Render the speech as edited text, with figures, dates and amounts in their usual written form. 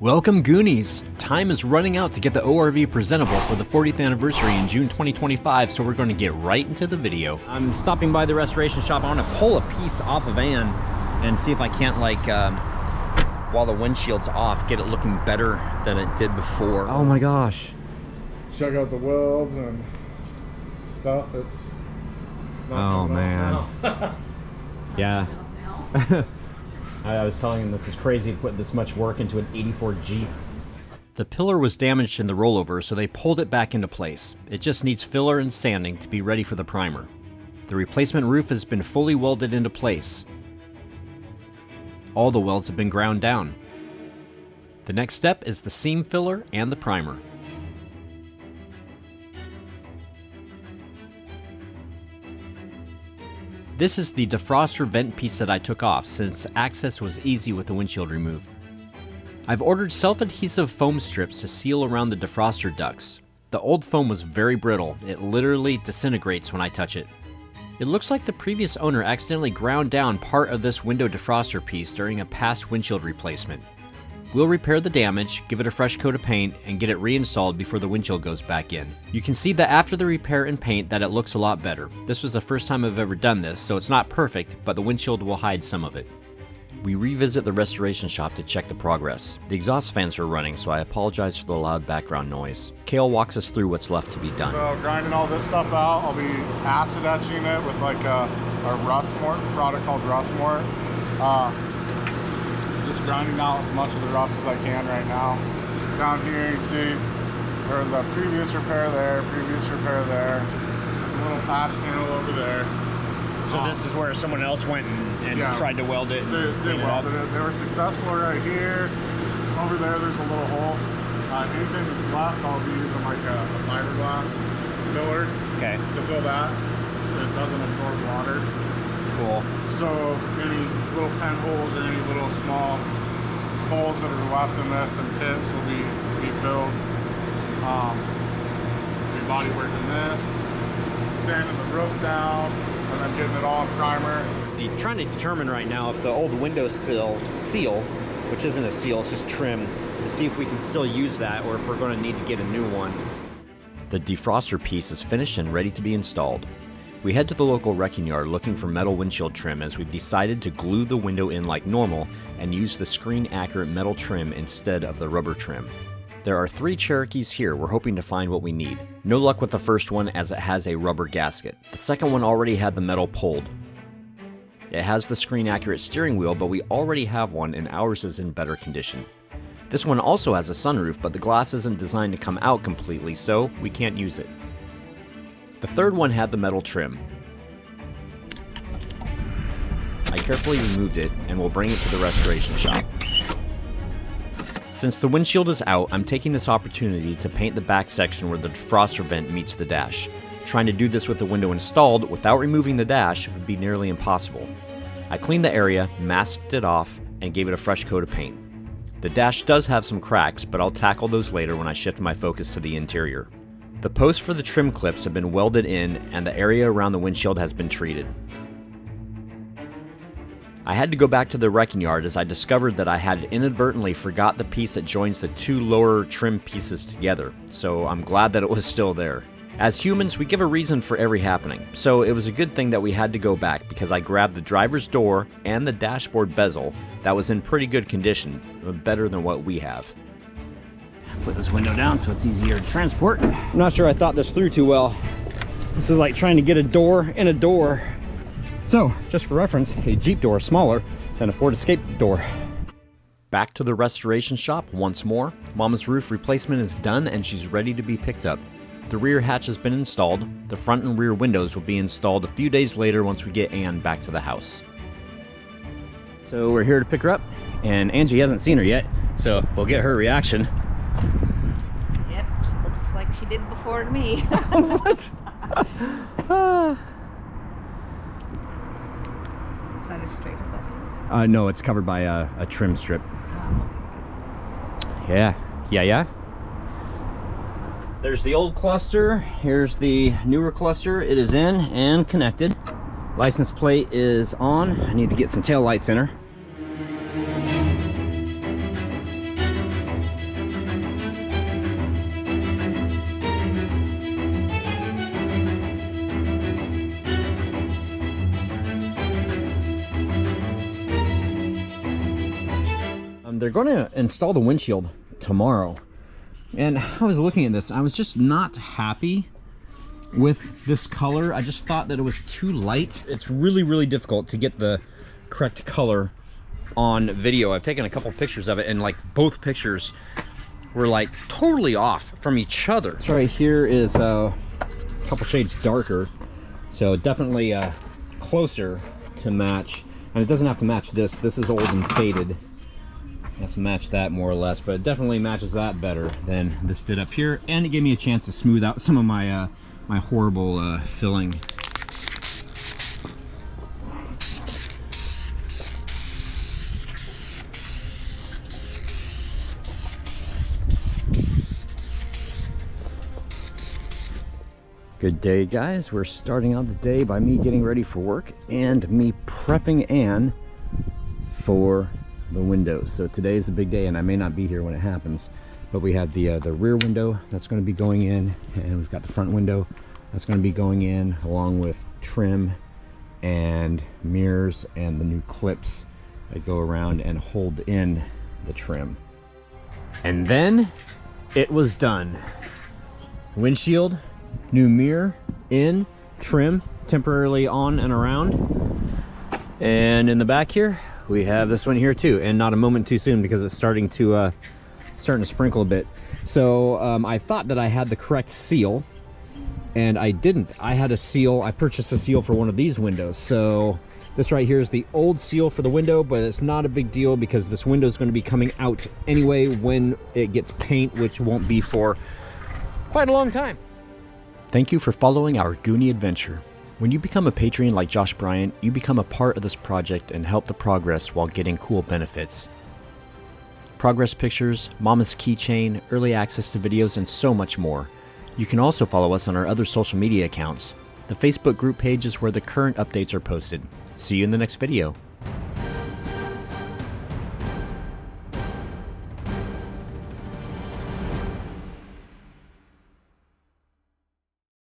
Welcome Goonies! Time is running out to get the ORV presentable for the 40th anniversary in June 2025, so we're going to get right into the video. I'm stopping by the restoration shop. I want to pull a piece off a van and see if I can't, like, while the windshield's off, get it looking better than it did before. Oh my gosh. Check out the welds and stuff. It's not man. Yeah. I was telling him this is crazy to put this much work into an 84 Jeep. The pillar was damaged in the rollover, so they pulled it back into place. It just needs filler and sanding to be ready for the primer. The replacement roof has been fully welded into place. All the welds have been ground down. The next step is the seam filler and the primer. This is the defroster vent piece that I took off since access was easy with the windshield removed. I've ordered self-adhesive foam strips to seal around the defroster ducts. The old foam was very brittle. It literally disintegrates when I touch it. It looks like the previous owner accidentally ground down part of this window defroster piece during a past windshield replacement. We'll repair the damage, give it a fresh coat of paint, and get it reinstalled before the windshield goes back in. You can see that after the repair and paint that it looks a lot better. This was the first time I've ever done this, so it's not perfect, but the windshield will hide some of it. We revisit the restoration shop to check the progress. The exhaust fans are running, so I apologize for the loud background noise. Kale walks us through what's left to be done. So grinding all this stuff out, I'll be acid etching it with like a rust mort product called rust mort. Just grinding out as much of the rust as I can right now. Down here you see there's a previous repair there, previous repair there. There's a little patch panel over there. So this is where someone else went and tried to weld it. They welded it. They were successful right here. Over there there's a little hole. Anything that's left I'll be using like a fiberglass filler to fill that. So it doesn't absorb water. Cool. So any little pen holes or any little small holes that are left in this and pits will be filled. Be body working this, sanding the roof down, and then getting it all in primer. I'm trying to determine right now if the old window seal, which isn't a seal, it's just trim, to see if we can still use that or if we're going to need to get a new one. The defroster piece is finished and ready to be installed. We head to the local wrecking yard looking for metal windshield trim as we've decided to glue the window in like normal and use the screen accurate metal trim instead of the rubber trim. There are 3 Cherokees here. We're hoping to find what we need. No luck with the first one as it has a rubber gasket. The second one already had the metal pulled. It has the screen accurate steering wheel, but we already have one and ours is in better condition. This one also has a sunroof, but the glass isn't designed to come out completely, so we can't use it. The third one had the metal trim. I carefully removed it and will bring it to the restoration shop. Since the windshield is out, I'm taking this opportunity to paint the back section where the defroster vent meets the dash. Trying to do this with the window installed without removing the dash would be nearly impossible. I cleaned the area, masked it off, and gave it a fresh coat of paint. The dash does have some cracks, but I'll tackle those later when I shift my focus to the interior. The posts for the trim clips have been welded in and the area around the windshield has been treated. I had to go back to the wrecking yard as I discovered that I had inadvertently forgot the piece that joins the 2 lower trim pieces together, so I'm glad that it was still there. As humans, we give a reason for every happening, so it was a good thing that we had to go back because I grabbed the driver's door and the dashboard bezel that was in pretty good condition, better than what we have. Put this window down so it's easier to transport. I'm not sure I thought this through too well. This is like trying to get a door in a door. So, just for reference, a Jeep door is smaller than a Ford Escape door. Back to the restoration shop once more. Mama's roof replacement is done and she's ready to be picked up. The rear hatch has been installed. The front and rear windows will be installed a few days later once we get Ann back to the house. So we're here to pick her up, and Angie hasn't seen her yet, so we'll get her reaction. Yep, she looks like she did before to me. What? Is that as straight as that is? No, it's covered by a trim strip. Yeah. There's the old cluster. Here's the newer cluster. It is in and connected. License plate is on. I need to get some tail lights in her. they're going to install the windshield tomorrow. And I was looking at this, I was just not happy with this color. I just thought that it was too light. It's really, really difficult to get the correct color on video. I've taken a couple pictures of it, and like both pictures were like totally off from each other. This right here is a couple shades darker, so definitely closer to match. And it doesn't have to match this. This is old and faded. It has to match that more or less, but it definitely matches that better than this did up here. And it gave me a chance to smooth out some of my my horrible filling. Good day, guys. We're starting out the day by me getting ready for work and me prepping Anne for the windows. So today is a big day, and I may not be here when it happens, but we have the rear window that's going to be going in, and we've got the front window that's going to be going in, along with trim and mirrors and the new clips that go around and hold in the trim. And then it was done. Windshield, new mirror in, trim temporarily on and around, and in the back here we have this one here too, and not a moment too soon because it's starting to sprinkle a bit. So I thought that I had the correct seal, and I didn't. I had a seal. I purchased a seal for one of these windows. So this right here is the old seal for the window, but it's not a big deal because this window is going to be coming out anyway when it gets paint, which won't be for quite a long time. Thank you for following our Goonie adventure. When you become a Patreon like Josh Bryant, you become a part of this project and help the progress while getting cool benefits. Progress pictures, Mama's keychain, early access to videos, and so much more. You can also follow us on our other social media accounts. The Facebook group page is where the current updates are posted. See you in the next video.